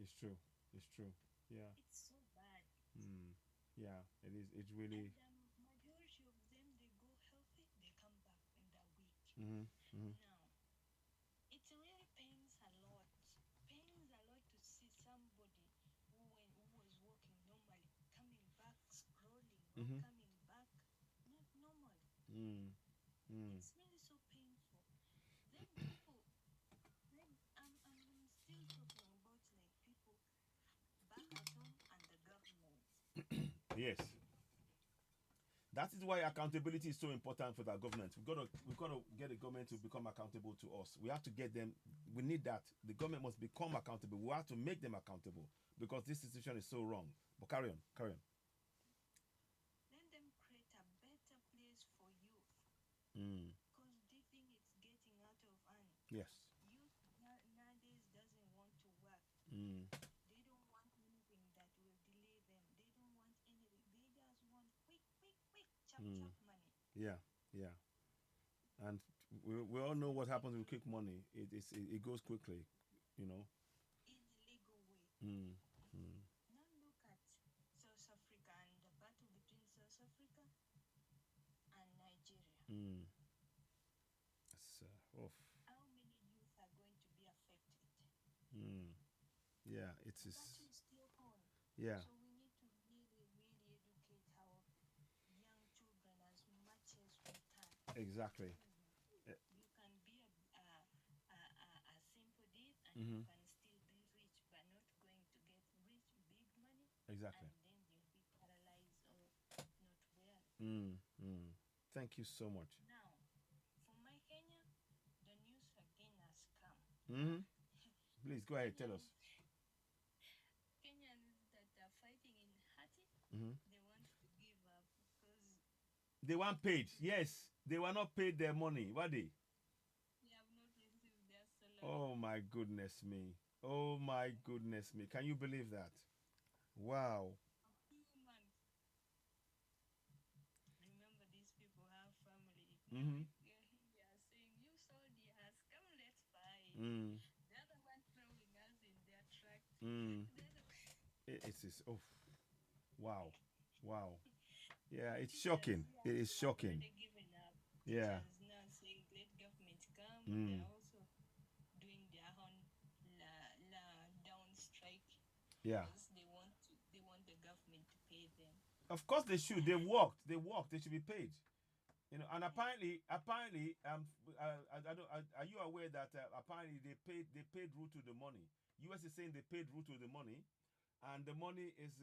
It's true. It's true. Yeah. It's so bad. Mm. Yeah. It is. It's really. And majority of them, they go healthy, they come back when they're weak. Mm-hmm. Mm-hmm. Now, it really pains a lot. Pains a lot to see somebody who was walking normally coming back scrolling or Mm-hmm. coming back not normal. Mm. Mm. It's really so painful. Then people, then I'm still talking about like people back at home and the government. Yes. That is why accountability is so important for the government. We've got to get the government to become accountable to us. We have to get them. We need that. The government must become accountable. We have to make them accountable because this situation is so wrong. But carry on, carry on. Let them create a better place for youth Mm. because they think it's getting out of hand. Yes. Youth nowadays doesn't want to work. Mm. They don't want anything that will delay them. They don't want anything. They just want quick, quick, quick, chop, Mm. chop money Yeah. Yeah. And we all know what happens with quick money. It goes quickly, you know. in the legal way. Mm. Mm. Now look at South Africa and the battle between South Africa and Nigeria. Mm. It's, oof. How many youth are going to be affected? Mm. Yeah. The battle is still on. Yeah. So we need to really, really educate our young children as much as we can. Exactly. You can be a simple deed and you Mm-hmm. can still be rich, but not going to get rich big money, Exactly. and then you'll be paralyzed or not well. Mm. Mm. Thank you so much. Now, for my Kenya, the news again has come. Mm-hmm. Please go ahead. Tell us. Kenyans, Kenyans that are fighting in Hati, Mm-hmm. they want to give up because They weren't paid. to Yes, they were not paid their money, were they? they have not received their salary. Oh my goodness me. Oh my goodness me. Can you believe that? Wow. 2 months. Remember, these people have family. Now, Mm-hmm. if you're here saying, you sold your house, come, let's fight. Mm. The other one throwing us in their truck. Mm. The other one. It's oh wow. Wow. Yeah, it's Teachers shocking. here It is have shocking. already given up. Yeah. Teachers now saying, let government come. Mm. They're also doing their own down strike Yeah. because they want the government to pay them. Of course they should. They worked. They worked. They should be paid. You know, and Yeah. apparently, I don't, are you aware that apparently they paid Ruto the money? US is saying they paid Ruto the money, and the money is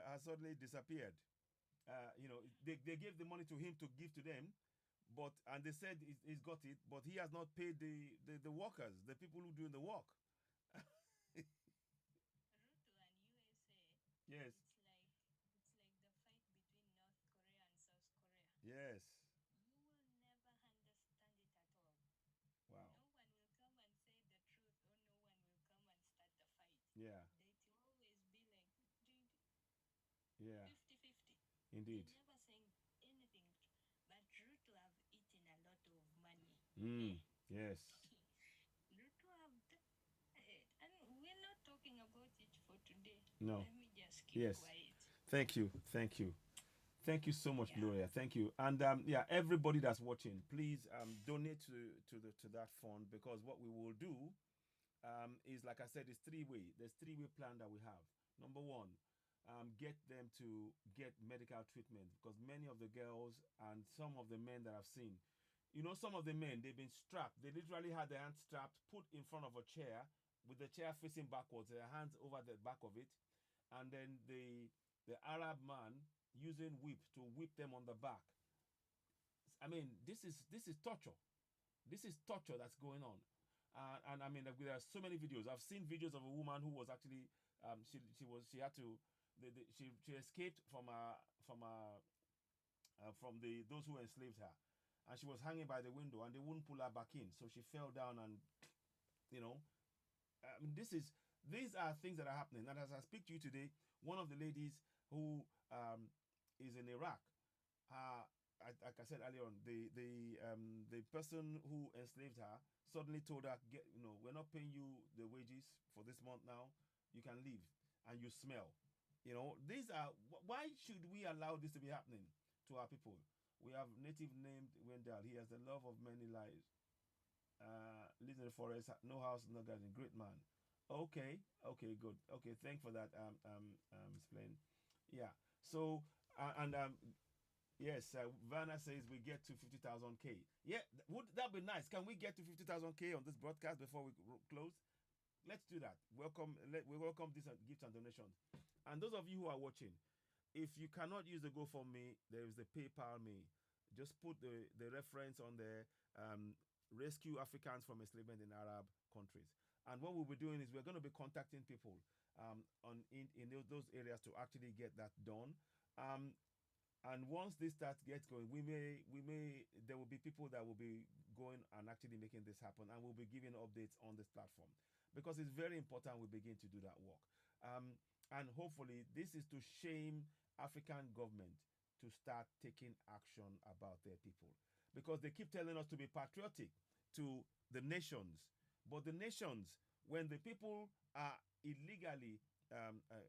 has suddenly disappeared. They gave the money to him to give to them, but and they said he's got it, but he has not paid the workers, the people who doing the work. Ruto and USA, Yes, it's like the fight between North Korea and South Korea. yes, You will never understand it at all. wow, No one will come and say the truth, or no one will come and start the fight. yeah, They will always be like yeah, 50-50. They indeed. never saying anything. But Ruto have eaten a lot of money. Mm, Eh? yes, Ruto have and we're not talking about it for today. no, Let me just keep yes. quiet. Thank you, thank you. Thank you so much, Yeah. Gloria. Thank you. And yeah, everybody that's watching, please donate to that fund, because what we will do is, like I said, it's three-way. There's three-way plan that we have. Number one, get them to get medical treatment, because many of the girls and some of the men that I've seen, some of the men, they've been strapped. They literally had their hands strapped, put in front of a chair with the chair facing backwards, their hands over the back of it, and then the Arab man using whip to whip them on the back. I mean, this is torture. This is torture that's going on. And I mean, there are so many videos. I've seen videos of a woman who was actually she had to she escaped from the those who enslaved her, and she was hanging by the window, and they wouldn't pull her back in, so she fell down, and you know these are things that are happening. And as I speak to you today, one of the ladies who is in Iraq, her like I said earlier on, the person who enslaved her suddenly told her, get, we're not paying you the wages for this month now. You can leave, and you smell. These are why should we allow this to be happening to our people? We have native named Wendell. He has the love of many lives. Lives in the forest, no house, no garden. Great man. Okay, okay, good. Okay, thanks for that. Explain. Yeah. So, and yes, Vanna says we get to 50,000 K. Yeah, would that be nice? Can we get to 50,000 K on this broadcast before we close? Let's do that. We welcome this gifts and donations. And those of you who are watching, if you cannot use the GoFundMe, there is the PayPal me. Just put the reference on there. Rescue Africans from enslavement in Arab countries. And what we'll be doing is we're going to be contacting people in those areas to actually get that done. Um, and once this starts gets going, there will be people that will be going and actually making this happen, and we'll be giving updates on this platform because it's very important we begin to do that work. Um, and hopefully, this is to shame African government to start taking action about their people because they keep telling us to be patriotic to the nations, but the nations, when the people are illegally,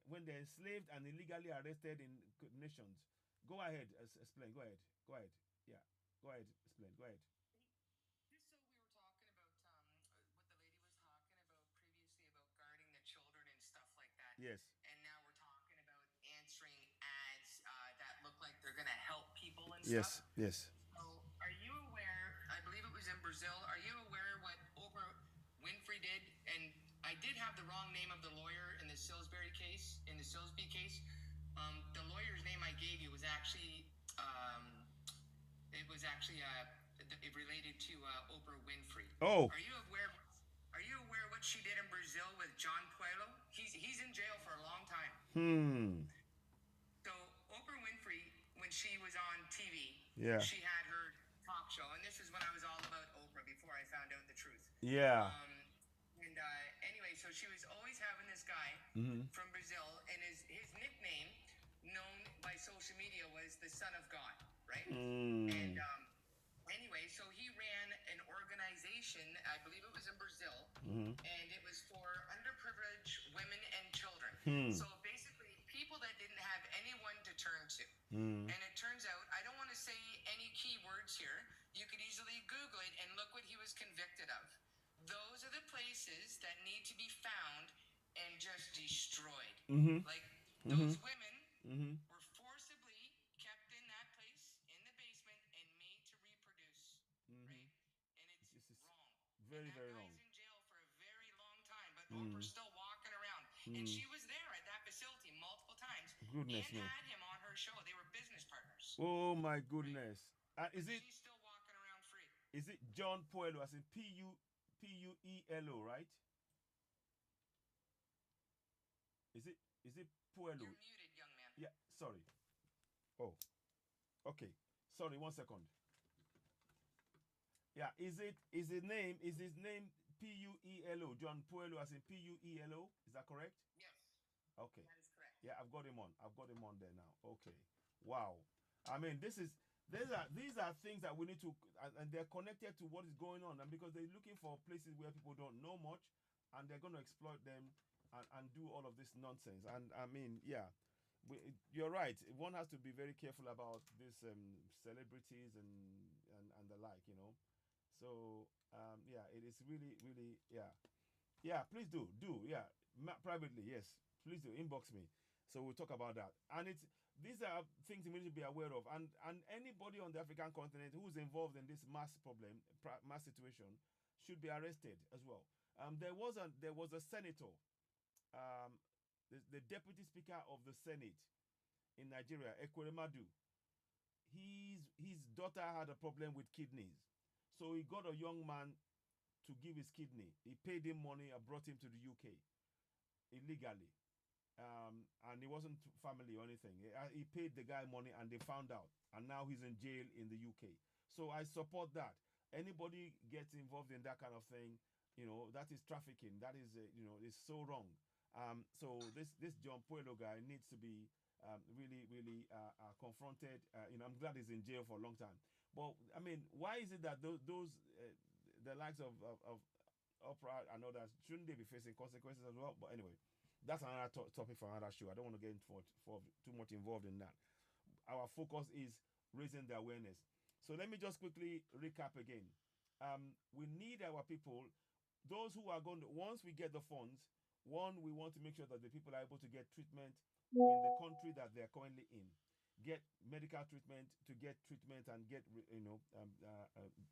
when they're enslaved and illegally arrested in nations, go ahead, explain. Go ahead. Go ahead. Yeah. Go ahead. Explain. Go ahead. So we were talking about what the lady was talking about previously about guarding the children and stuff like that. Yes. And now we're talking about answering ads that look like they're going to help people and Yes. stuff. Yes. So are you aware? I believe it was in Brazil. Are you aware what Oprah Winfrey did? And I did have the wrong name of the lawyer in the Salisbury case, in the Salisbury case. The lawyer's name I gave you was actually it related to Oprah Winfrey. Oh. Are you aware? Are you aware what she did in Brazil with John Puello? He's in jail for a long time. So Oprah Winfrey, when she was on TV, Yeah. she had her talk show, and this is when I was all about Oprah before I found out the truth. Yeah. And anyway, so she was always having this guy from Brazil, and his nickname, known by social media, was the Son of God, right? And anyway, so he ran an organization, I believe it was in Brazil, and it was for underprivileged women and children. So basically, people that didn't have anyone to turn to. And it turns out, I don't want to say any key words here. You could easily Google it and look what he was convicted of. Those are the places that need to be found and just destroyed. Like those women were forcibly kept in that place in the basement and made to reproduce, right? And it's This is wrong. very, And that very guy's wrong. in jail for a very long time, but Oprah's still walking around, and she was there at that facility multiple times Goodness and me. had him on her show. They were business partners. Oh my goodness. Is it She's still walking around free. John Puello as in Puelo, right? Is it Puello? You're muted, young man. Yeah, sorry. Oh. Okay. Sorry, 1 second. Yeah, is his name Puelo, John Puelo as in Puelo? Is that correct? Yes, Okay. that is correct. Yeah, I've got him on. I've got him on there now. Okay. Wow. I mean, these are things that we need to, and they're connected to what is going on, and because they're looking for places where people don't know much, and they're going to exploit them and do all of this nonsense. And I mean, yeah, you're right. One has to be very careful about these celebrities and the like, So yeah, it is really, really, yeah. Please do, yeah, privately, yes. Please do inbox me, so we'll talk about that. And these are things we need to be aware of, and anybody on the African continent who's involved in this mass problem, mass situation, should be arrested as well. There was a senator, um, the deputy speaker of the Senate in Nigeria, Ekweremadu. His daughter had a problem with kidneys, so he got a young man to give his kidney. He paid him money and brought him to the UK illegally. And it wasn't family or anything. He paid the guy money, and they found out, and now he's in jail in the UK. So I support that. Anybody gets involved in that kind of thing, that is trafficking. That is, is so wrong. So this John Puelo guy needs to be really confronted. I'm glad he's in jail for a long time. But I mean, why is it that those the likes of Oprah and others shouldn't they be facing consequences as well? But anyway, that's another topic for another show. I don't want to get into for too much involved in that. Our focus is raising the awareness. So let me just quickly recap again. We need our people, those who are going to, once we get the funds, one, we want to make sure that the people are able to get treatment in the country that they're currently in. Get medical treatment to get treatment and get,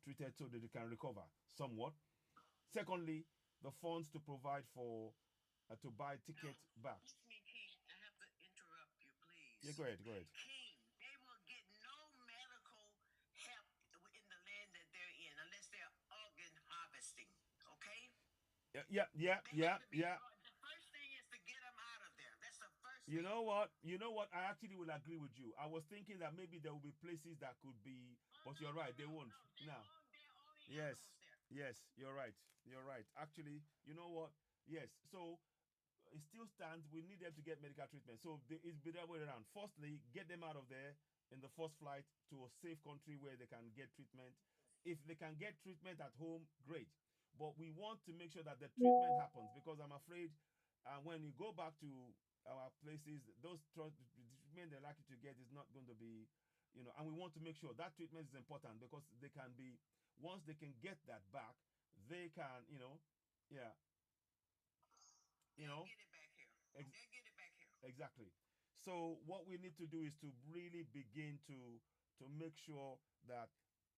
treated so that they can recover somewhat. Secondly, the funds to provide for, to buy No, tickets back. excuse me, King. I have to interrupt you, please. Yeah, go ahead, go ahead. King, they will get no medical help in the land that they're in unless they're organ harvesting. Okay? Yeah. The first thing is to get them out of there. That's the first You thing. know what? You know what? I actually will agree with you. I was thinking that maybe there will be places that could be, but you're right, they won't. Now, They're only yes, animals there. yes, you're right. You're right. Actually, you know what? Yes. So it still stands. We need them to get medical treatment. So it's the other way around. Firstly, get them out of there in the first flight to a safe country where they can get treatment. If they can get treatment at home, great. But we want to make sure that the treatment happens because I'm afraid when you go back to our places, those the treatment they're likely to get is not going to be, and we want to make sure that treatment is important because they can be, once they can get that back, they can, yeah, you They'll know, get it back here. ex- They'll get it back here. exactly. So what we need to do is to really begin to make sure that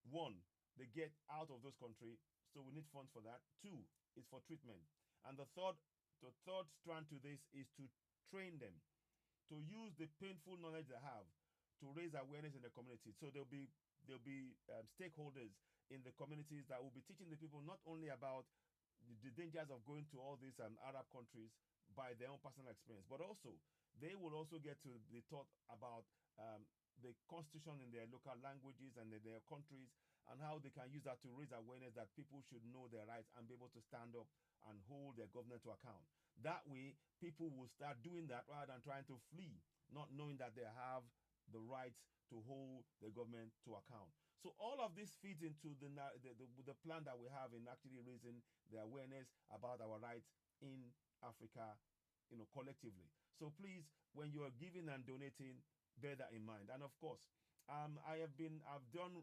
one, they get out of those countries. So we need funds for that. Two, is for treatment. And the third strand to this is to train them to use the painful knowledge they have to raise awareness in the community. So there'll be stakeholders in the communities that will be teaching the people not only about the dangers of going to all these Arab countries by their own personal experience, but also they will also get to be taught about the constitution in their local languages and in their countries and how they can use that to raise awareness that people should know their rights and be able to stand up and hold their government to account. That way, people will start doing that rather than trying to flee, not knowing that they have the rights to hold the government to account. So all of this feeds into the plan that we have in actually raising the awareness about our rights in Africa, collectively. So please, when you are giving and donating, bear that in mind. And of course, I've done.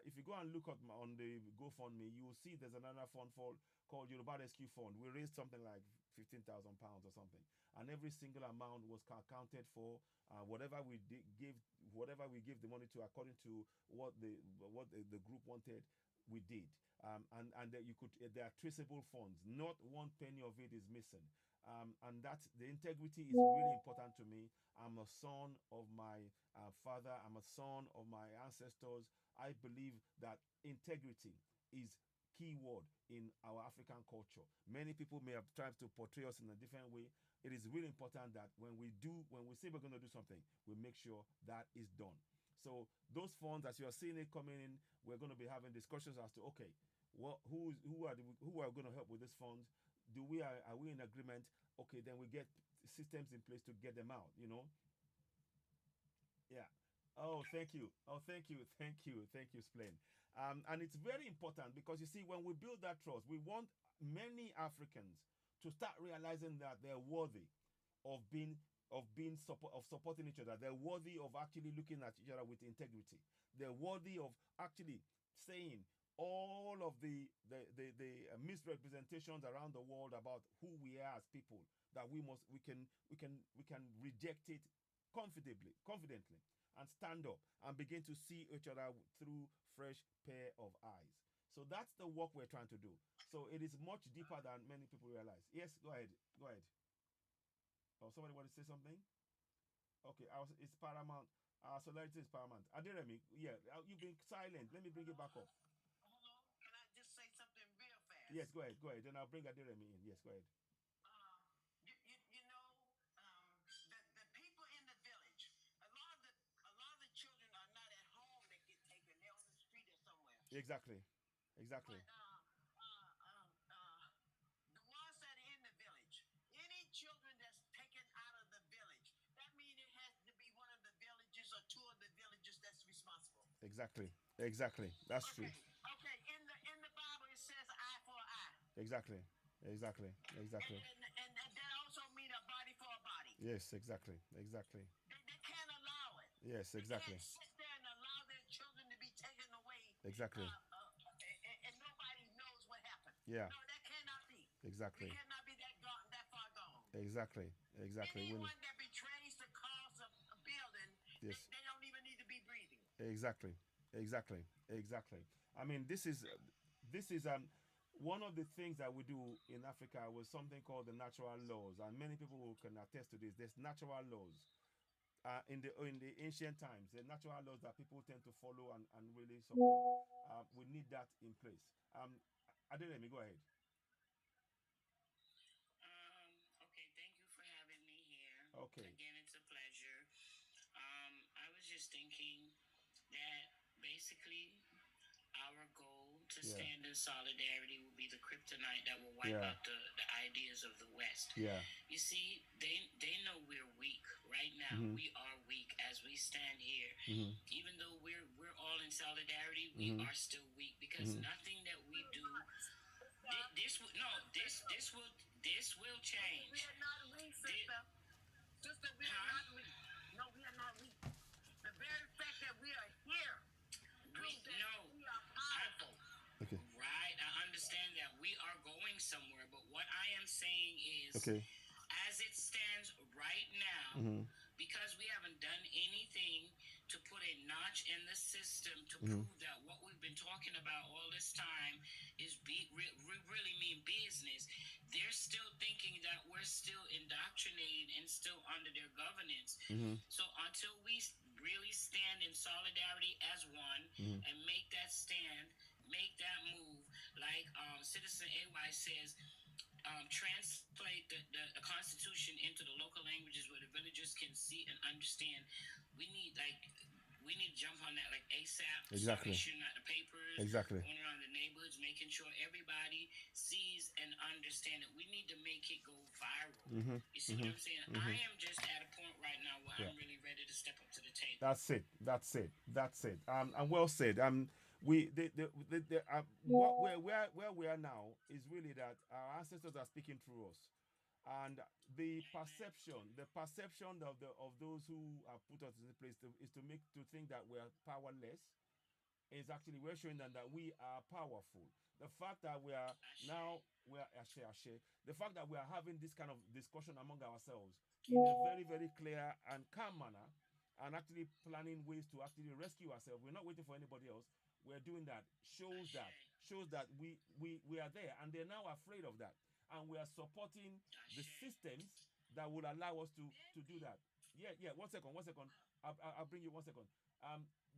If you go and look on the GoFundMe, you will see there's another fund called Yoruba Rescue Fund. We raised something like £15,000 or something, and every single amount was accounted for. Whatever we give the money to, according to what the group wanted, we did. And that you could, they are traceable funds. Not one penny of it is missing. And that's the integrity is really important to me. I'm a son of my father. I'm a son of my ancestors. I believe that integrity is key word in our African culture. Many people may have tried to portray us in a different way. It is really important that when we say we're going to do something, we make sure that is done. So those funds, as you are seeing it coming in, we're going to be having discussions as to, okay, who are going to help with these funds? Are we in agreement? Okay, then we get systems in place to get them out. Yeah. Oh, thank you. Oh, thank you, Splain. And it's very important because you see, when we build that trust, we want many Africans to start realizing that they're worthy of supporting each other. They're worthy of actually looking at each other with integrity. They're worthy of actually saying all of the misrepresentations around the world about who we are as people, that we can reject it confidently, and stand up and begin to see each other through fresh pair of eyes. So that's the work we're trying to do. So it is much deeper than many people realize. Yes, go ahead. Go ahead. Oh, somebody want to say something? Okay, it's paramount. Solidarity is paramount. Adiremi, yeah, you've been silent. Let me bring it back up. Hello? Can I just say something real fast? Yes, go ahead. Go ahead. Then I'll bring Adiremi in. Yes, go ahead. You know, the people in the village, a lot of the children are not at home. They get taken. They're on the street or somewhere. Exactly. Exactly. But the ones that are in the village, any children that's taken out of the village, that means it has Exactly. Exactly. That's true. Okay, okay. In the Bible it says eye for an eye. Exactly. Exactly. And, Exactly. and that also means a body for a body. Yes. Exactly. Exactly. They can't allow it. Yes. They can't Exactly. sit there and allow their children to be taken away, Exactly. and nobody knows what happened. Yeah. No, that cannot be. We Exactly. cannot be that far gone. Exactly. Exactly. Anyone that betrays the cause of a building, Yes. they don't even need to be breathing. Exactly. Exactly. Exactly. I mean, this is one of the things that we do in Africa was something called the natural laws, and many people who can attest to this. There's natural laws in the ancient times, the natural laws that people tend to follow and really support. We need that in place. Adelemi, go ahead. Okay, thank you for having me here. Okay. Again, it's a pleasure. I was just thinking that basically our goal to Yeah. stand in solidarity will be the kryptonite that will wipe Yeah. out the ideas of the West. Yeah. You see, they know we're weak right now. Mhm. We are weak as we stand here. Mhm. Even though we're all in solidarity, we Mhm. are still weak because Mhm. nothing that we do. This will no this will change. We are not weak, sister. Sister, we are not weak. No, we are not weak. The very fact that we are here proves that no, we are powerful. Okay. Right, I understand that we are going somewhere, but what I am saying is, Okay. as it stands right now, Mhm. because we haven't done anything to put a notch in the system to Mhm. prove that what we've been talking about all this time is really mean business. They're still thinking that we're still indoctrinated and still under their governance. Mhm. So until we really stand in solidarity as one Mhm. and make that stand, make that move, like Citizen AY says, translate the Constitution into the local languages where the villagers can see and understand. We need we need to jump on that like ASAP. Start Exactly. issuing out the papers, Exactly. going around the neighborhoods, making sure everybody sees and understands it. We need to make it go viral. Mhm. You see what Mhm. I'm saying? I Mhm. am just at a point right now where Yeah. I'm really ready to step up to the table. That's it. That's it. That's it. And well said. We the what where we are now is really that our ancestors are speaking through us, and the perception of those who have put us in the place is to make to think that we are powerless is actually we're showing them that we are powerful. The fact that we are now we are ashe, ashe, the fact that we are having this kind of discussion among ourselves in a very very clear and calm manner, and actually planning ways to actually rescue ourselves. We're not waiting for anybody else. We're doing that. Shows that we are there, and they're now afraid of that, and we are supporting the systems that will allow us to do that. Yeah, yeah. 1 second, 1 second. I'll bring you 1 second.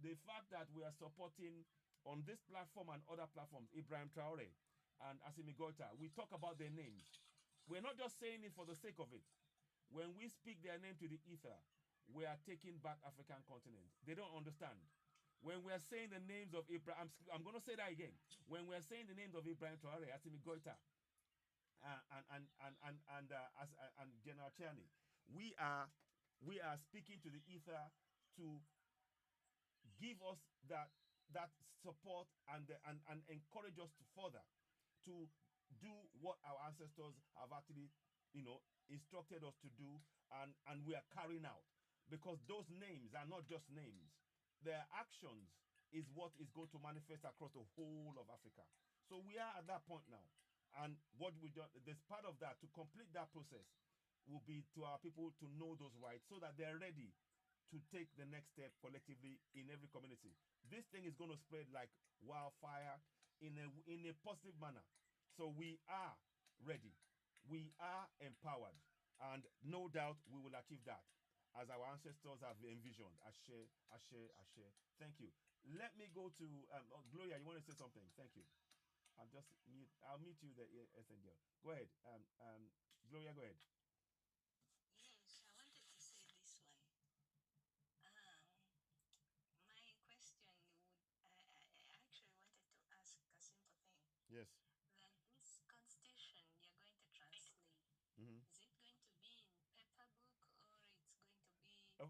The fact that we are supporting on this platform and other platforms, Ibrahim Traore and Asimi Goita, we talk about their names. We're not just saying it for the sake of it. When we speak their name to the ether, we are taking back African continent. They don't understand. When we are saying the names of Ibrahim, I'm going to say that again. When we are saying the names of Ibrahim Traore, Asimi Goita, and General Chani, we are we are speaking to the ether to give us that support and encourage us to further to do what our ancestors have actually instructed us to do, and we are carrying out, because those names are not just names. Their actions is what is going to manifest across the whole of Africa. So we are at that point now, and what we do, there's part of that to complete that process will be to our people to know those rights so that they're ready to take the next step collectively in every community. This thing is going to spread like wildfire in a positive manner. So we are ready. We are empowered. And no doubt we will achieve that as our ancestors have envisioned. Ashe, Ashe, Ashe. Thank you. Let me go to Gloria. You want to say something? Thank you. I'll mute you there, Essengel. Go ahead. Gloria, go ahead. Yes, I wanted to say this one. My question I actually wanted to ask a simple thing. Yes. That this constitution you're going to translate, Mm-hmm. is it going to be in paper book or it's going to be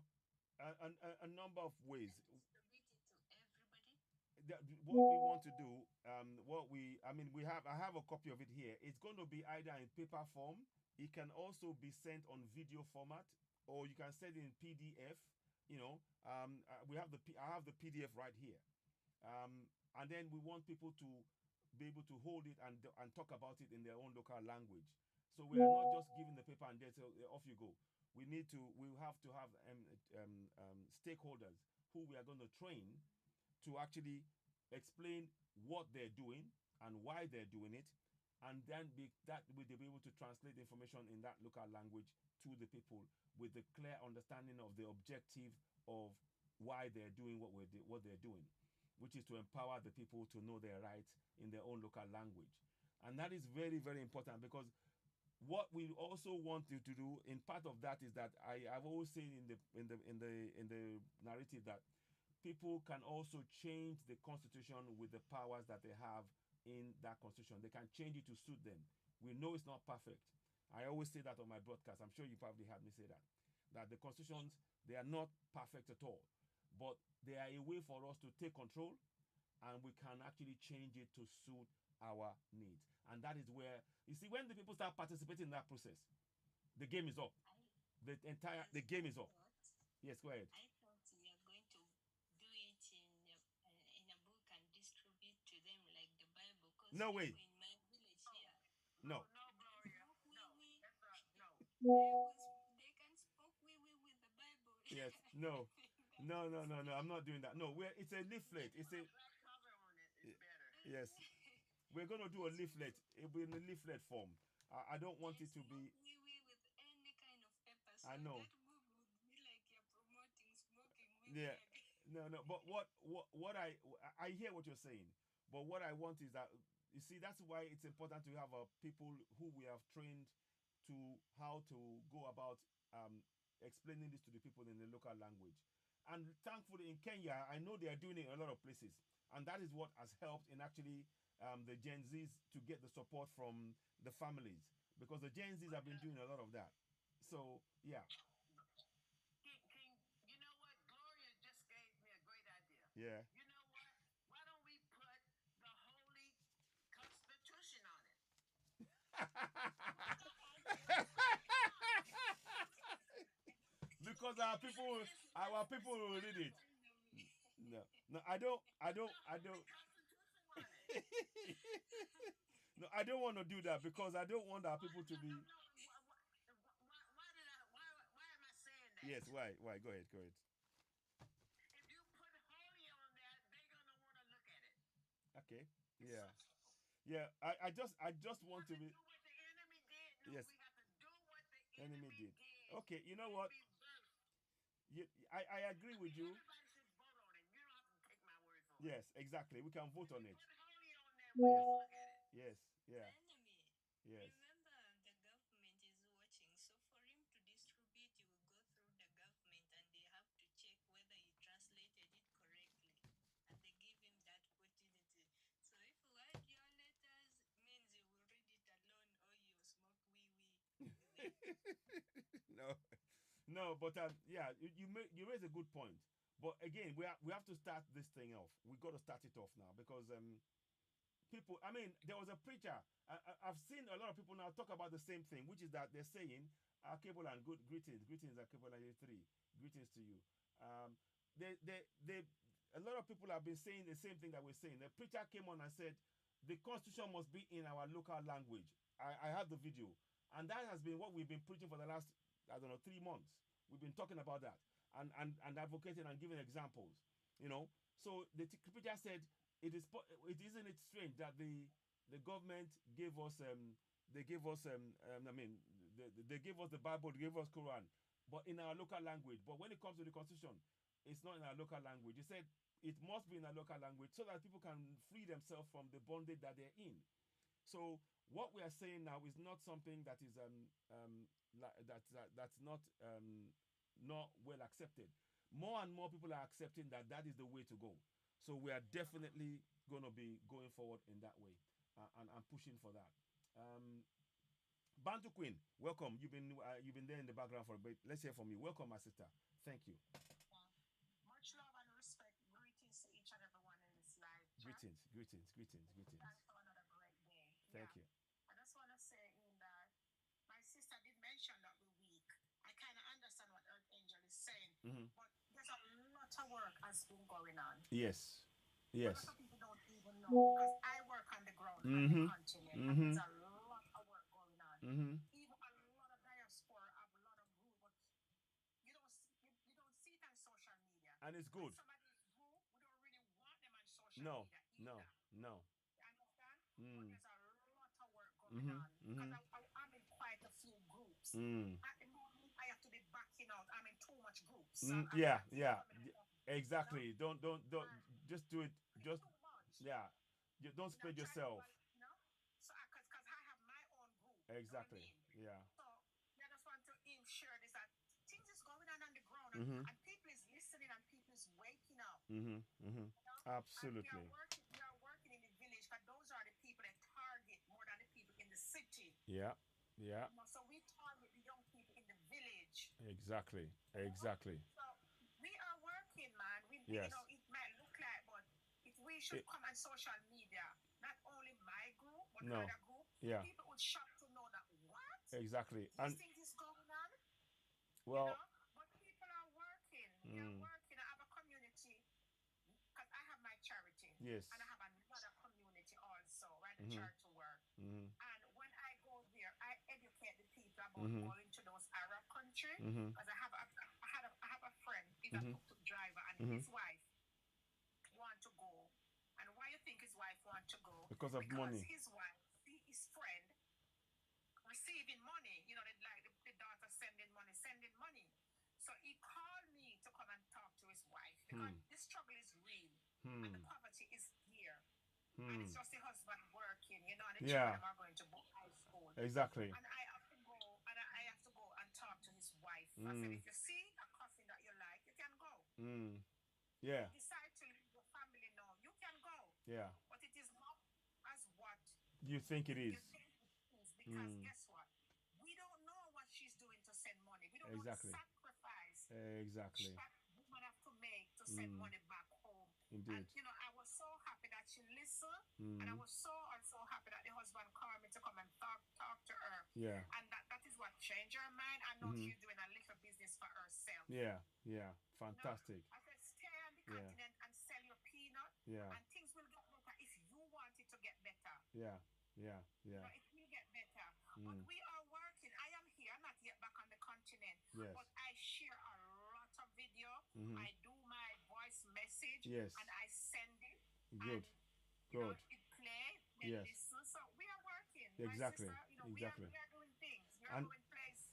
A number of ways. distributed to everybody? what we want to do, I have a copy of it here. It's going to be either in paper form. It can also be sent on video format, or you can send it in PDF. I have the PDF right here. And then we want people to be able to hold it and talk about it in their own local language. So we are not just giving the paper and then say, "Okay, off you go." We have to have stakeholders who we are going to train to actually explain what they're doing and why they're doing it, and then they'll be able to translate the information in that local language to the people with the clear understanding of the objective of why they're doing what they're doing, which is to empower the people to know their rights in their own local language. And that is very, very important, because what we also want you to do in part of that is that I've always said in the narrative that people can also change the constitution with the powers that they have in that constitution. They can change it to suit them. We know it's not perfect. I always say that on my broadcast. I'm sure you probably heard me say that the constitutions, they are not perfect at all, but they are a way for us to take control, and we can actually change it to suit our needs. And that is where, you see, when the people start participating in that process, the game is up. The game is up. Yes, go ahead. I thought we are going to do it in a book and distribute to them like the Bible. No way. In my village here. No. No, Gloria. No. No. They can spoke with the Bible. Yes. No. No. I'm not doing that. No, it's a leaflet. It's a Black cover on it is better. yes. We're gonna do a leaflet. It'll be in a leaflet form. I don't want it to be. With any kind of paper. So I know. that book would be like you're promoting smoking. Yeah. No. But what I hear what you're saying, but what I want is that, you see, that's why it's important to have people who we have trained to how to go about explaining this to the people in the local language. And thankfully in Kenya, I know they are doing it in a lot of places, and that is what has helped in actually the Gen Zs to get the support from the families, because the Gen Zs have been doing a lot of that. So yeah. You know what? Gloria just gave me a great idea. Yeah. You know what? Why don't we put the Holy Constitution on it? Because our people will read it. No, I don't. No, I don't want to do that, because I don't want our people to be. Why am I saying that? Yes, why? Go ahead. If you put holy on that, they're gonna want to look at it. Okay. Yeah. Yeah. I just want to be. Do what the enemy did. No, Yes. we have to do what the Enemy enemy did. did. Okay. You know what? I agree with you. Everybody should vote on it. You don't have to take my word for it. Yes, exactly. We can vote on it. Put holy on there. We'll just look at it. Yes. Yeah. Enemy. Yes. Remember, the government is watching. So for him to distribute, he will go through the government, and they have to check whether he translated it correctly, and they give him that opportunity. So if you write your letters, means you will read it alone, or you smoke wee wee. No, but yeah, you raise a good point. But again, we have to start this thing off. We got to start it off now, because people. I mean, there was a preacher. I've seen a lot of people now talk about the same thing, which is that they're saying, "Cable and good greetings, Cable and 3, greetings to you." A lot of people have been saying the same thing that we're saying. The preacher came on and said, "The Constitution must be in our local language." I have the video, and that has been what we've been preaching for the last, I don't know, 3 months. We've been talking about that and advocating and giving examples. So the preacher said, isn't it strange that the government gave us they gave us they gave us the Bible, they gave us Quran, but in our local language. But when it comes to the Constitution, it's not in our local language. He said it must be in our local language so that people can free themselves from the bondage that they're in. So what we are saying now is not something that is that's not well accepted. More and more people are accepting that is the way to go. So we are definitely going to be going forward in that way, and pushing for that. Bantu Queen, welcome. You've been there in the background for a bit. Let's hear from you. Welcome, my sister. Thank you. Much love and respect. Greetings to each and everyone in this live Greetings, greetings, greetings, greetings. Thanks for another great day. Thank Yeah. you. I just want to say in that my sister did mention that we're weak. I kind of understand what Earth Angel is saying, but there's a lot of work has been going on. Yes. A Yes. lot of people don't even know because I work on the ground on the continent, and there's a lot of work going on. Even a lot of diaspora have a lot of group, but you don't see it on social media. And it's good. When somebody's group, we don't really want them on social No, media no, either. no. You understand? But there's a lot of work going on because I'm in quite a few groups. At the moment, I have to be backing out. I'm in too much groups. Yeah, yeah, exactly. Don't just do it. Just too much. yeah. You don't spread yourself. So because I have my own group. Exactly. You know what I mean? Yeah. So I just want to ensure this that things is going on the ground and people is listening and people is waking up. Absolutely. And we are working in the village because those are the people that target more than the people in the city. Yeah. Yeah. So we target the young people in the village. Exactly. Exactly. So we are working, man. Yes. It might look like, but if we should come on social media, not only my group, but other group, people would shock to know that what? Exactly. These things is going on. Well, but people are working. We are working. I have a community because I have my charity. Yes. And I have another community also, right? The charity work. And when I go there, I educate the people about going to those Arab countries because I have a friend. He's a tuk-tuk driver, and his wife want to go. And why you think his wife want to go? Because money. His wife, his friend, receiving money. The daughter sending money. So he called me to come and talk to his wife because the struggle is real and the poverty is here. And it's just the husband working, and the children are going to high school. Exactly. And I have to go and talk to his wife. I said, if you see a coffin that you like, you can go. Yeah. You decide to leave your family now, you can go. Yeah. But it is not as what you think it is. Because guess what? We don't know what she's doing to send money. We don't know the sacrifice Exactly. that woman have to make to send money back home. Indeed. And I was so happy that she listened, and I was so happy that the husband called me to come and talk to her. Yeah. And that is what changed her mind. I know she's doing a little business for herself. Yeah. Yeah. Fantastic. I said, stay on the continent and sell your peanut. Yeah. And things will get better if you want it to get better. Yeah. Yeah. Yeah. It will get better. But we are working. I am here. I'm not yet back on the continent. Yes. But I share a lot of video. I do my voice message. Yes. And I send it. Good. And, Good. It play. Then listen. So we are working. Exactly. My sister, exactly. We are doing things. We are doing places.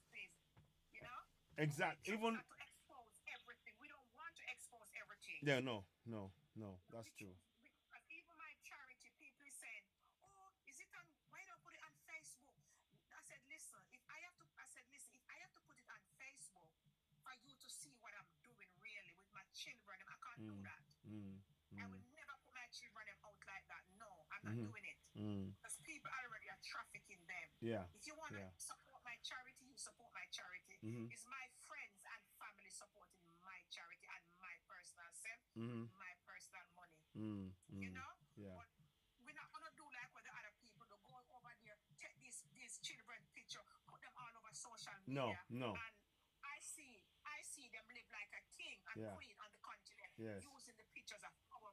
Exactly. Even to expose everything. We don't want to expose everything. Yeah. No. That's true. Because even my charity, people saying, "Oh, is it on? Why don't put it on Facebook?" I said, "Listen, if I have to put it on Facebook for you to see what I'm doing really with my children, I can't do that. I will never put my children out like that. No, I'm not doing it because people already are trafficking them. Yeah. If you want to support my charity, you support my charity. It's my friends and family supporting my charity and my personal self, my personal money. Yeah. But we're not gonna do like what the other people do. Go over there, take these children picture, put them all over social media. No. And I see them live like a king and queen on the continent, using the pictures of our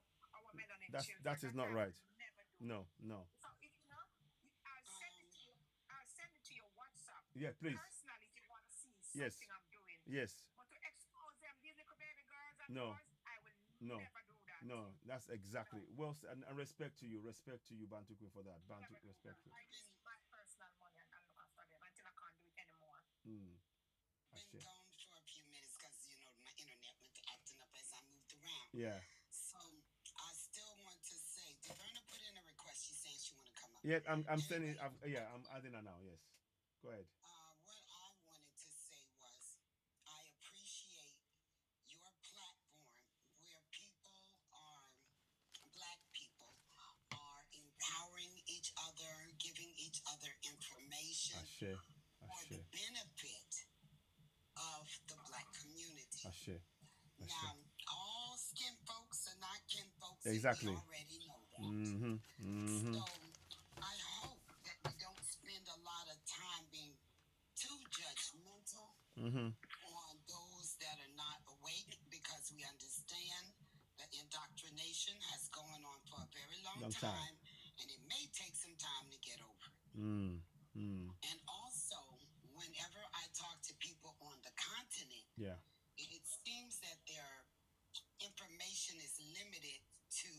melanin children. That is not right. Never do. No. So if I'll send it to your WhatsApp. Yeah, please. Personally, if you want to see something I'm doing. Yes. But to expose them, these little baby girls and boys, I will never do that. No, that's exactly. Well, and respect to you, Bantu Queen, for that. Bantu, respect to you. I use my personal money and look after them until I can't do it anymore. Been gone for a few minutes because my internet went to acting up as I moved around. Yeah. So I still want to say, did Verna put in a request? She's saying she want to come up. Yeah, I'm sending. I'm adding her now. Yes. Go ahead. What I wanted to say was, I appreciate your platform where Black people are empowering each other, giving each other information for the benefit of the Black community. Now, all skin folks are not kin folks. Exactly. You already know Mm-hmm. Mm-hmm. So I hope that we don't spend a lot of time being too judgmental Mm-hmm. on those that are not awake, because we understand that indoctrination has gone on for a very long Long time. time, and it may take some time to get over it. Mm. Mm. And also, whenever I talk to people on the continent, Yeah. it seems that their information is limited to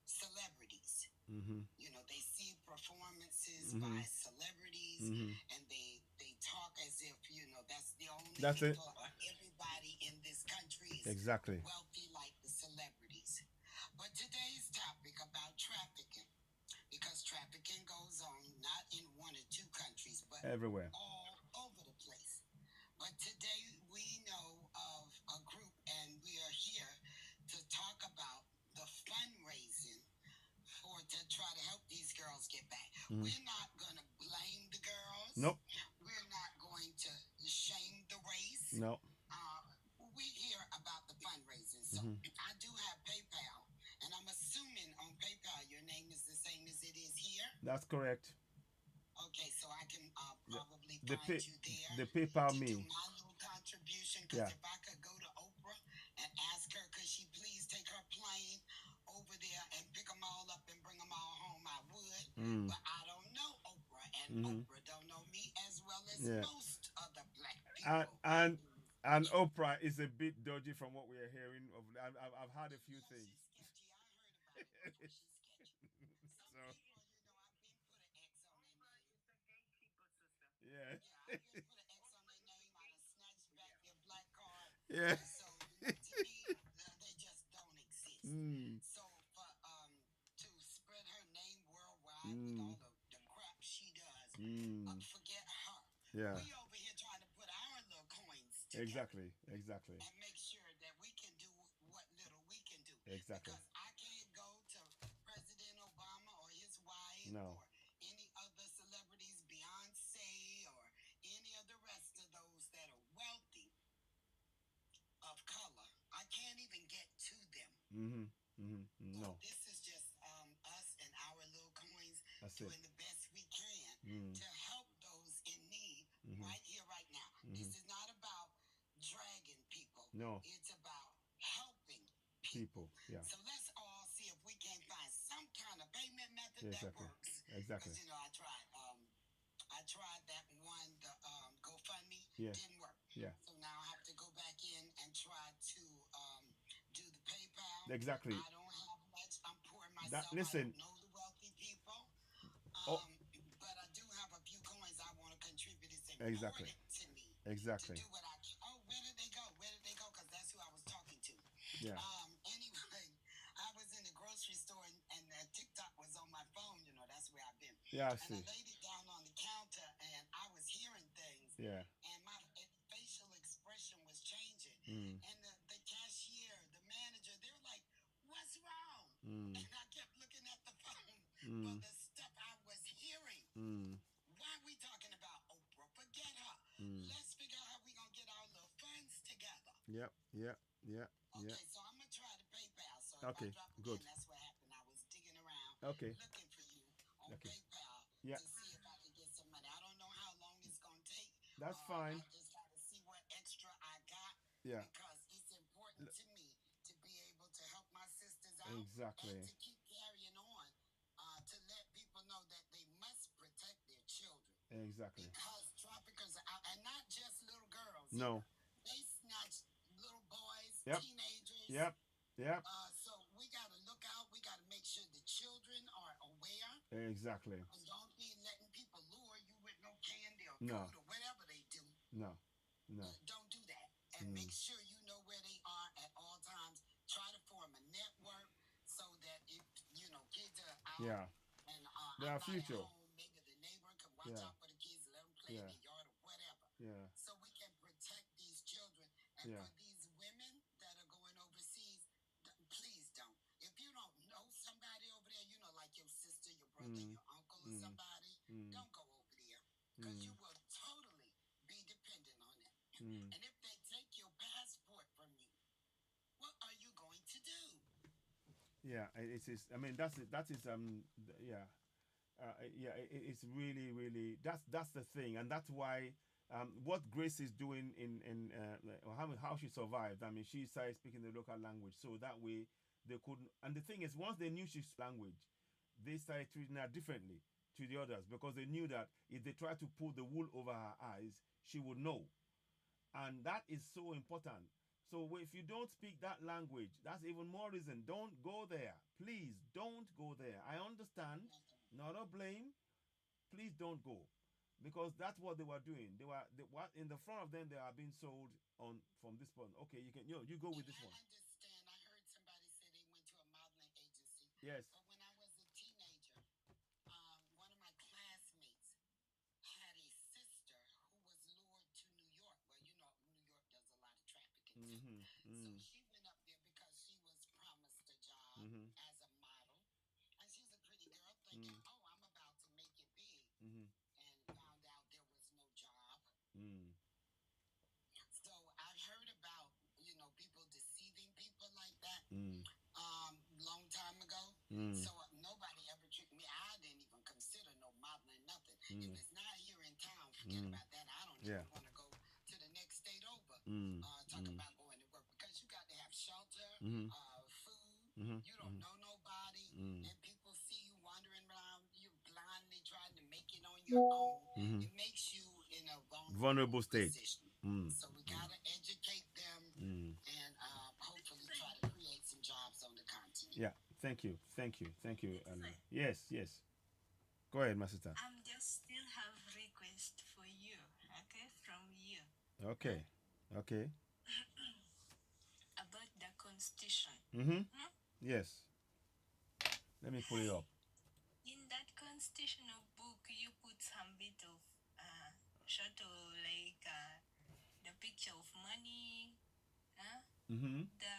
celebrities. Mm-hmm. You know, they see performances Mm-hmm. by celebrities, Mm-hmm. and they talk as if, you know, that's the only That's it. people, or everybody in this country is Exactly. wealthy like the celebrities. But today's topic about trafficking, because trafficking goes on not in one or two countries, but Everywhere. all over the place. But today we know of a group, and we are here to talk about the fundraising for to try to help these girls get back. Mm-hmm. We're not going to blame the girls. Nope. We're not going to shame the race. No. Uh, we hear about the fundraising. So Mm-hmm. I do have PayPal, and I'm assuming on PayPal your name is the same as it is here. That's correct. Okay, so I can probably The find pay, you there the PayPal to do me. my little contribution. Because Yeah. if I could go to Oprah and ask her, could she please take her plane over there and pick them all up and bring them all home, I would. Mm. But I don't know Oprah, and Mm-hmm. Oprah don't know me as well as Yeah. most other black And people. and and Oprah is a bit dodgy from what we are hearing. Of I've had a few Yeah, things. she's sketchy. I heard about it before. She's sketchy. Some So people, you know, I've been put an X on their name. It's a gatekeeper system. yeah. Yeah, I've been put an X on their name. I done snatched back their black card. Yeah. And so, you know, to me, they just don't exist. Mm. So for to spread her name worldwide with Mm. all the crap she does, Mm. forget her. Yeah. We over here trying to put our little coins together Exactly. Exactly. and make sure that we can do what little we can do. Exactly. Because I can't go to President Obama or his wife No. or any other celebrities, Beyonce or any of the rest of those that are wealthy of color. I can't even get to them. Mm-hmm. Mm-hmm. So No. this is just us and our little coins That's doing it. the best we can Mm. to help those in need Mm-hmm. right here, right now. This is not about dragging people. No. It's about helping People. people. Yeah. So let's all see if we can find some kind of payment method that Exactly. works. Exactly. Because you know, I tried that one, the GoFundMe, Yeah. didn't work. Yeah. So now I have to go back in and try to do the PayPal. Exactly. I don't have much. I'm poor That myself. I listen. don't know the wealthy people. Oh. But I do have a few coins I want to contribute. It's Exactly. important to me Exactly. to do what I can. Oh, where did they go? Where did they go? Because that's who I was talking to. Yeah. Anyway, I was in the grocery store, and TikTok was on my phone. You know, that's where I've been. Yeah. I And see. I laid it down on the counter, and I was hearing things. Yeah. And my facial expression was changing. Mm. And the cashier, the manager, they were like, "What's wrong?" Mm. And I kept looking at the phone for Mm. the stuff I was hearing. Mm. Why are we talking about Oprah? Forget her. Mm. Let's figure out how we gonna get our little funds together. Yep. Yep. Yep. Okay, Yep. so I'm gonna try to PayPal. So if Okay. I drop Good. again, that's what happened. I was digging around, Okay. looking for you on Okay. PayPal Yeah. to see if I could get some money. I don't know how long it's gonna take. That's fine. I just gotta see what extra I got. Yeah. Because it's important to me to be able to help my sisters out Exactly. and to keep carrying on. To let people know that they must protect their children. Exactly. Because traffickers are out, and not just little girls. No. They snatch little boys, Yep. teenagers. Yep. Yep. So we got to look out. We got to make sure the children are aware. Exactly. And don't be letting people lure you with no candy or No. food or whatever they do. No. No. Don't do that. And make sure you know where they are at all times. Try to form a network so that if, you know, kids are out. Yeah. And They I'm are not future. at home, maybe the neighbor can watch Yeah. out for the kids, let them play Yeah. in the yard or whatever. Yeah. So we can protect these children. And Yeah. for these women that are going overseas, please don't. If you don't know somebody over there, you know, like your sister, your brother, Mm. your uncle, or somebody, don't go over there. Because you will totally be dependent on them. Mm. And if they take your passport from you, what are you going to do? Yeah, it is. I mean, that is yeah, yeah. It's really, really that's the thing, and that's why what Grace is doing in how she survived. I mean, she started speaking the local language, so that way they couldn't. And the thing is, once they knew she language, they started treating her differently to the others because they knew that if they tried to pull the wool over her eyes, she would know, and that is so important. So if you don't speak that language, that's even more reason. Don't go there. Please don't go there. I understand, not a blame. Please don't go, because that's what they were doing. What in the front of them they are being sold on from this point. Okay, you can you go with this I one. understand. I heard somebody say they went to a modeling agency. Yes. But when I was a teenager, one of my classmates had a sister who was lured to New York. Well, you know, New York does a lot of trafficking too. Mm-hmm. So Mm. she went up there because she was promised a job Mm-hmm. as a model. And she's a pretty girl thinking, Mm. oh, I'm about to make it big. Mm-hmm. And found out there was no job. Mm. So I've heard about, you know, people deceiving people like that Mm. long time ago. Mm. So nobody ever tricked me. I didn't even consider no modeling, nothing. If it's not here in town, forget about that. I don't even want to go to the next state over. Talk about going to work, because you got to have shelter, food. You don't know nobody, and people see you wandering around, you blindly trying to make it on your own. It makes you in a Vulnerable state. position. Mm. So we gotta educate them and hopefully try to create some jobs on the continent. Yeah. Thank you. Thank you. Thank you. It's like, Yes. Yes. Go ahead, my sister. I'm just still have request for you, okay, from you. Okay. Okay. About the constitution. Mm-hmm. Yes. Let me pull it up. In that constitutional book, you put some bit of short of like the picture of money, Mm-hmm. the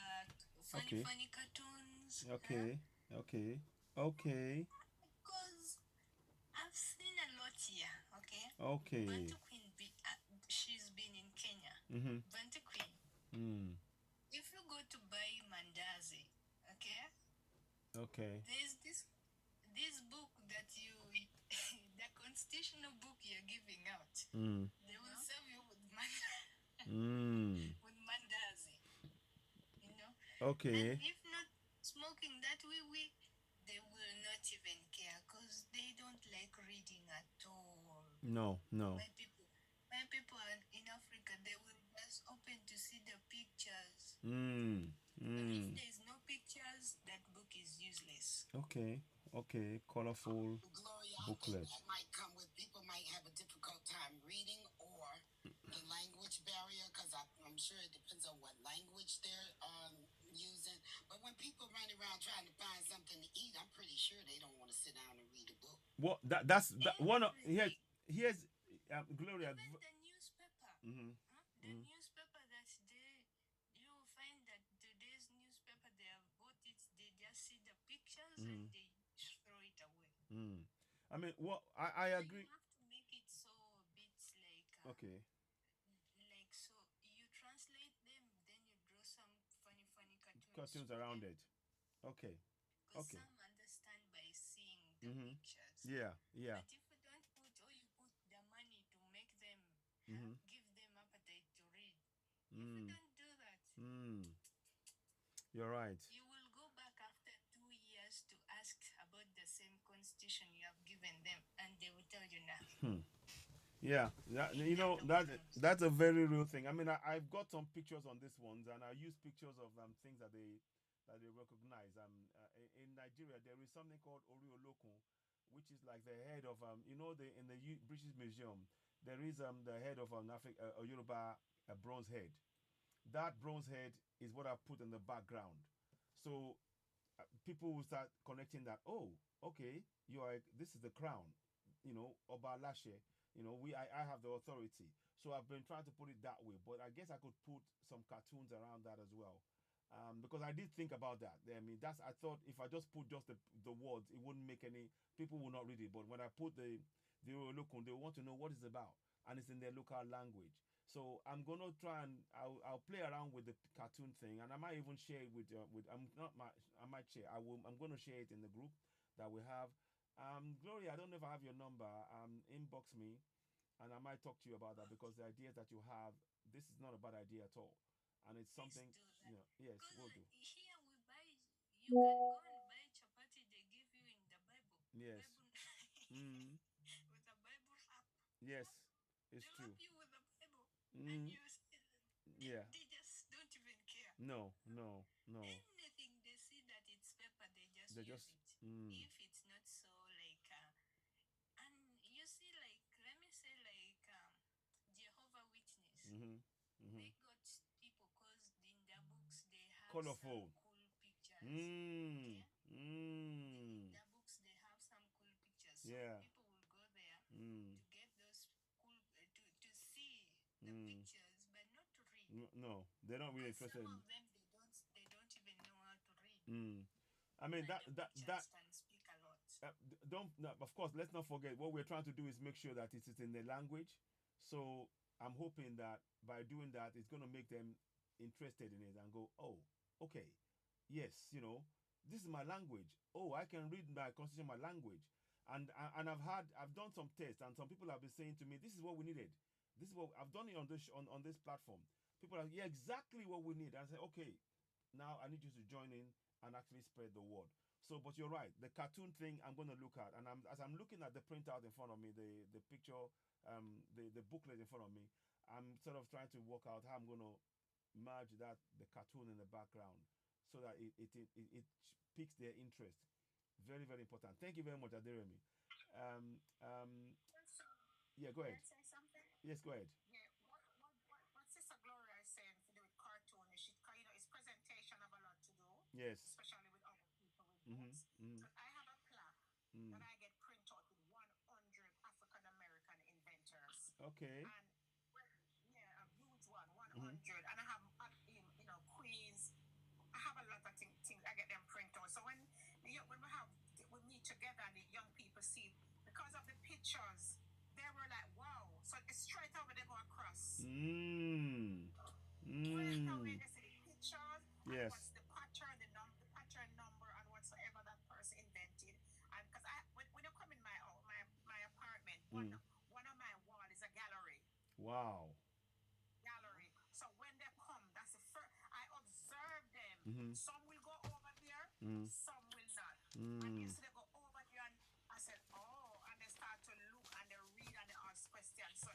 funny Okay. funny cartoons. Okay. Okay. Okay. Because I've seen a lot here. Okay. Okay. Bantu Queen, she's been in Kenya. Mm-hmm. Bantu Queen. Mm. If you go to buy mandazi, okay, Okay. there's this book that you the constitutional book you're giving out. Mm. They will serve you with Mm. with mandazi, you know. Okay. And if not smoking that we they will not even care, because they don't like reading at all. No. No. My people are in Africa, they will just open to see the pictures. Mm. And if Mm. there's no pictures, that book is useless. Okay. Okay. Colorful Gloria, booklet. that might come with people might have a difficult time reading, or the language barrier, because I'm sure it depends on what language they're using. But when people run around trying to find something to eat, I'm pretty sure they don't want to sit down and read a book. What that's that one of here's Gloria. Even the newspaper. Mm-hmm. The newspaper that's there, you will find that today's newspaper, they have bought it, they just see the pictures and they throw it away. Mm. I mean, what I So agree. you have to make it so a bit like Okay. like, so you translate them, then you draw some funny Cartoons for around them. it. Okay. Because Okay. some understand by seeing the pictures. Yeah. Yeah. But if you don't put, or you put the money to make them give them appetite to read. If you don't do that, You're right. you will go back after 2 years to ask about the same constitution you have given them, and they will tell you nothing. Yeah, you know that's a very real thing. I mean, I've got some pictures on these ones, and I use pictures of things that they recognize. In Nigeria, there is something called Oriolokun, which is like the head of you know, in the British Museum, there is the head of a Yoruba a bronze head. That bronze head is what I put in the background, so people will start connecting that. Oh, okay, you are. This is the crown, you know, Oba Lashe. You know, I have the authority. So I've been trying to put it that way, but I guess I could put some cartoons around that as well, because I did think about that. I mean, I thought if I just put just the words, it wouldn't make any. People will not read it. But when I put the look on, they want to know what it's about, and it's in their local language. So I'm gonna try and I'll play around with the cartoon thing, and I might even share it with I'm not my I might share I'm gonna share it in the group that we have. Gloria, I don't know if I have your number. Inbox me, and I might talk to you about that because the ideas that you have, this is not a bad idea at all, and it's Please something, do that. you know. Yes, Because we'll do. here we buy, you can go and buy chapati they give you in the Bible. Yes. Bible Mm. with a Bible app. Yes, it's They wrap true. you with a Bible. And Mm. Yeah. they just don't even care. No, no, no. Anything they see that it's paper, they just They use just. it. Mm. If it's not so like, and you see, like, let me say, like, Jehovah Witness. Mm-hmm. Mm-hmm. They got people because in their books they have some Colorful. cool pictures. Mm. Okay, in Mm. their books they have some cool pictures, so Yeah. people will go there Mm. to get those cool to see the Mm. pictures, but not to read. No, they're not really Because interested some in. of them they don't even know how to read, Mm. I mean and that the that that pictures can speak a lot. don't no, of course, let's not forget what we're trying to do is make sure that it is in their language. So I'm hoping that by doing that it's going to make them interested in it and go, oh, okay, yes, this is my language. Oh, I can read my constitution in my language. And I've done some tests, and some people have been saying to me, this is what we needed. This is what I've done it on this platform. People are, yeah, exactly what we need. And I say, okay, now I need you to join in and actually spread the word. So, but you're right. The cartoon thing I'm going to look at, and as I'm looking at the printout in front of me, the picture, the booklet in front of me, I'm sort of trying to work out how I'm going to merge the cartoon in the background, so that it piques their interest. Very, very important. Thank you very much, Aderemi. Um, um, So, yeah, go may ahead. I say something? Yes, go ahead. Yeah, what Sister Gloria is saying to do with cartoon is it's presentation have a lot to do, Yes. especially with other people with Mm-hmm. books. Mm-hmm. So I have a plaque Mm. that I get print out with 100 African American inventors. Okay. And yeah, a huge one, Mm-hmm. 100. And I have, Queens. I have a lot of things. I get them print out. So when we meet together and the young people see, because of the pictures, they were like, wow. So it's straight away they go across. Mm. Straight away Mm. they see the pictures and Yes. what's the pattern, the pattern number and whatsoever that person invented. And because when you come in my apartment, Mm. one of my wall is a gallery. Wow. So when they come, that's the first. I observe them. Mm-hmm. Some will go over there, Mm. some will not. And Mm. you see they go over there, and I said, oh, and they start to look and they read and they ask questions. So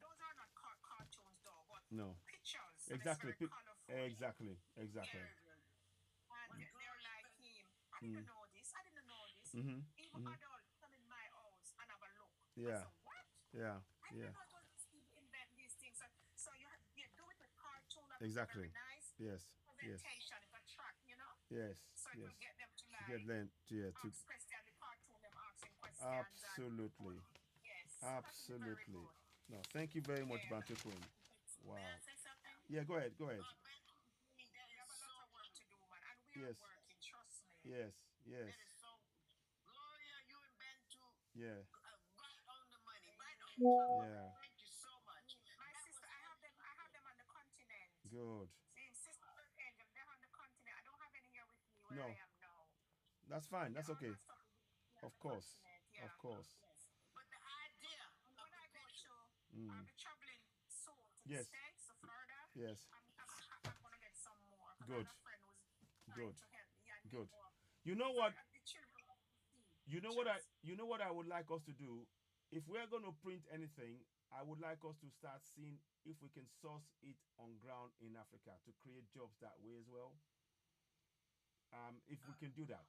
those are not cartoons though, but No. pictures. And Exactly. it's very colorful. Exactly. Exactly. Yeah. And they're like him. I Mm. didn't know this. I didn't know this. Mm-hmm. Even Mm-hmm. adults come in my house and have a look. I Yeah. said, what? Yeah. I Yeah. didn't know it was these people invent these things. So you do it with cartoon. That Exactly. very nice. Yes. Yes. Presentation, it attract, Yes. So it Yes. will get them to To get them to ask questions. The cartoon them asking questions. absolutely. Yes. Absolutely. Very good. No, thank you very much, Yeah. Bantu Queen. Wow. May I say something? Yeah, go ahead. Go ahead. We have a lot of work to do, man, and we Yes. are working. Trust me. Yes. Yes. That is so. Gloria, you and Bantu. Yeah. Right on the money. Right on the top. Yeah. Thank you so much. My sister, I have them on the continent. Good. See, Sister Earth Angel, they're on the continent. I don't have any here with me where No. I am now. That's fine. That's All okay. my stuff is on Of the course. continent, Of course. Yes. But the idea and when I go to, I'll Mm. be traveling soon to the Yes. States, to Florida. Yes. I'm going to get some more. 'Cause Good. I have a friend who's trying Good. to help me and Good. get more. You know what? The children want to see You know what I would like us to do? If we're going to print anything, I would like us to start seeing if we can source it on ground in Africa to create jobs that way as well. If we can do that,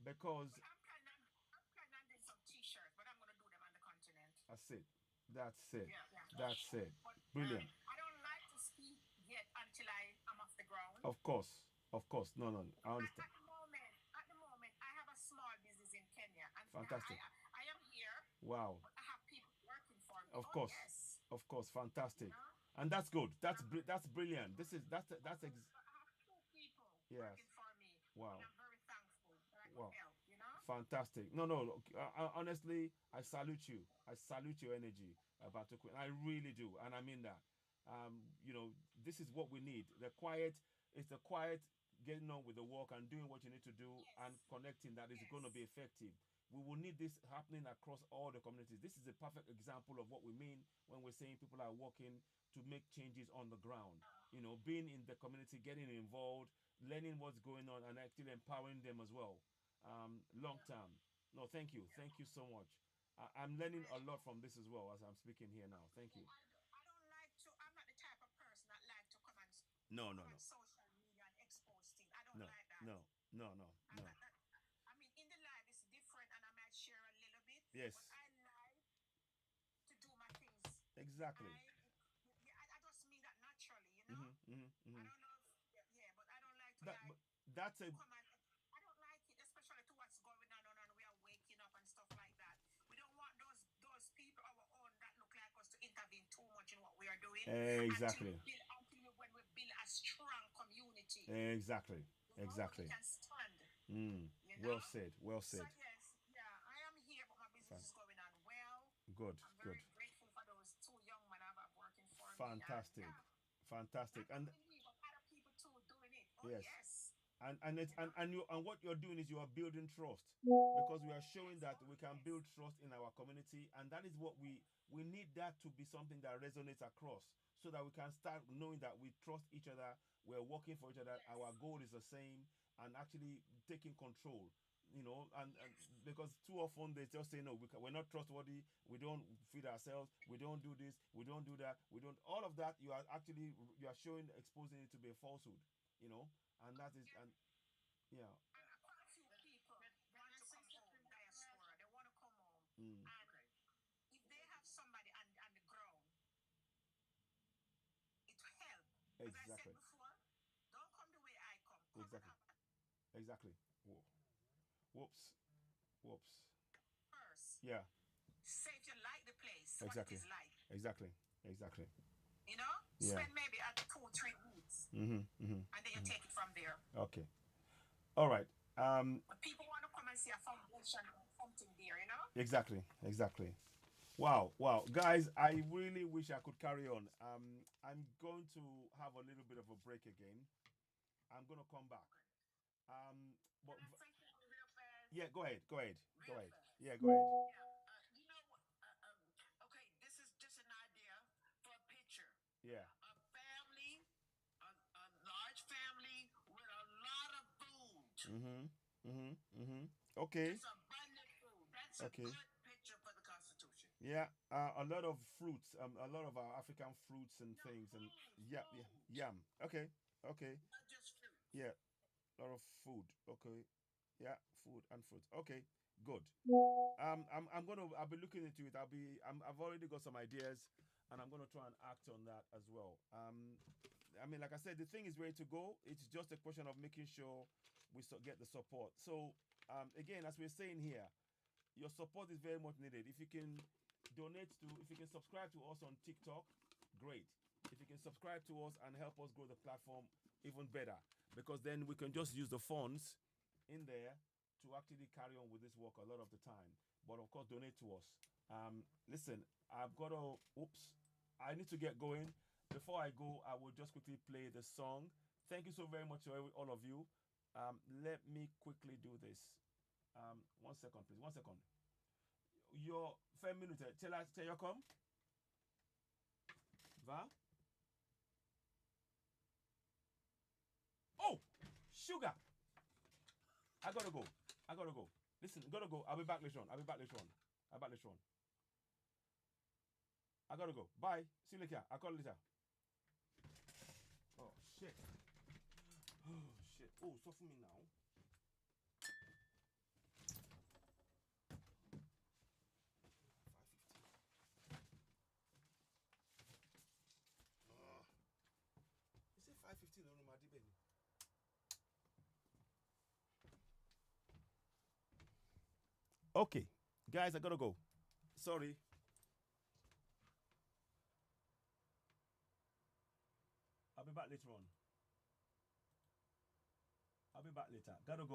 because I'm planning on doing some T-shirts, but I'm going to do them on the continent. that's it. That's it. Yeah. That's it. But Brilliant. I don't like to speak yet until I'm off the ground. Of course. Of course. No, no. I understand. At the moment, I have a small business in Kenya, and Fantastic. I am here. Wow. But I have people working for me. Of course. Yes. Of course. Fantastic. You know? And that's good. That's brilliant. That's I have two people Yes. working for me. Wow. And I'm very thankful that I Wow. can help. Fantastic. No, no. Look, honestly, I salute you. I salute your energy about to quit. I really do, and I mean that. You know, this is what we need. The quiet. It's the quiet getting on with the work and doing what you need to do and Yes. connecting that is going to be Yes. effective. We will need this happening across all the communities. This is a perfect example of what we mean when we're saying people are working to make changes on the ground. You know, being in the community, getting involved, learning what's going on, and actually empowering them as well. Long Yeah. term. No, thank you. Yeah. Thank you so much. I'm learning a Well, lot from this as well as I'm speaking here now. Thank you. I don't like to. I'm not the type of person that like to No, no, come on no, social media and expose things. I don't no, like that. no, no, no, I no. that, that I mean, in the live it's different, and I might share a little bit, Yes, but I like to do my things. exactly. I yeah, I just mean that naturally, you know. Mm-hmm, mm-hmm, I mm-hmm. don't know if yeah, but I don't like to That, but that's a come and I don't like it, especially to what's going on and we are waking up and stuff like that. We don't want those people our own that look like us to intervene too much in what we are doing exactly, when we build a strong community, exactly, that we exactly. can stand, Mm. you Well know. said. Well So said. yes, yeah, I am here, but my business Fan- is going on well. Good, I'm good. very grateful for those two young men I've got working for me, and Fantastic, yeah, fantastic. not And only me, but other people too doing it. Oh yes, yes, and it's you know. and you and what you're doing is you are building trust because we are showing Yes, that oh we can yes, build trust in our community, and that is what we need that to be something that resonates across so that we can start knowing that we trust each other, we're working for each other, our yes, goal is the same, and actually taking control. You know, and yes, because too often they just say no, we're not trustworthy, we don't feed ourselves, we don't do this, we don't do that, we don't all of that. You are actually you are showing, exposing it to be a falsehood. You know, and that is yeah. and yeah. And quite a few people Can want I to say come home, something real fast? diaspora. They want to come home, Mm, and Okay. if they have somebody on the ground, it will help. As I said exactly. before, don't come the way I come. Come and Exactly. have a Exactly. Whoa. Whoops. Whoops. first. Yeah. Say if you like the place, what it Exactly. is like. Exactly. Exactly. You know, Yeah. spend maybe 2-3 weeks, Mm-hmm. Mm-hmm. and then you take it from there. Okay. All right. But people want to come and see a foundation, something there. You know. Exactly. Exactly. Wow. Wow. Guys, I really wish I could carry on. I'm going to have a little bit of a break again. I'm going to come back. Okay. But Can I say something real fast? yeah, go ahead. Go ahead. Go Real ahead. fast. Yeah, go ahead. Yeah. You know what? Okay, this is just an idea for a picture. Yeah. A family, a large family with a lot of food. Mm-hmm. Mm-hmm. Mm-hmm. Okay. Just abundant food. That's a Okay. good picture for the Constitution. Yeah, a lot of fruits, a lot of our African fruits and No, things, and food, yeah, yeah, food, yam. Okay, okay, not just fruits. yeah, a lot of food. Okay, yeah, food and fruits. Okay, good. I'll be looking into it. I've already got some ideas, and I'm gonna try and act on that as well. I mean, like I said, the thing is ready to go. It's just a question of making sure we get the support. So, again, as we're saying here, your support is very much needed. If you can if you can subscribe to us on TikTok, great. If you can subscribe to us and help us grow the platform, even better. Because then we can just use the funds in there to actually carry on with this work a lot of the time. But of course, donate to us. Listen, I've got to, oops, I need to get going. Before I go, I will just quickly play the song. Thank you so very much to all of you. Let me quickly do this. 1 second, please. 1 second. Your 5 minutes. Tell you come. Va? Oh, sugar. I gotta go. I gotta go. Listen, gotta go. I'll be back later on. I'll be back later on. I'll be back later on. I gotta go. Bye. See you later. I'll call you later. Oh shit. Oh shit. Oh, so for me now. 5:15 on my debate. Okay, guys, I gotta go. Sorry. I'll be back later on. I'll be back later. Gotta go.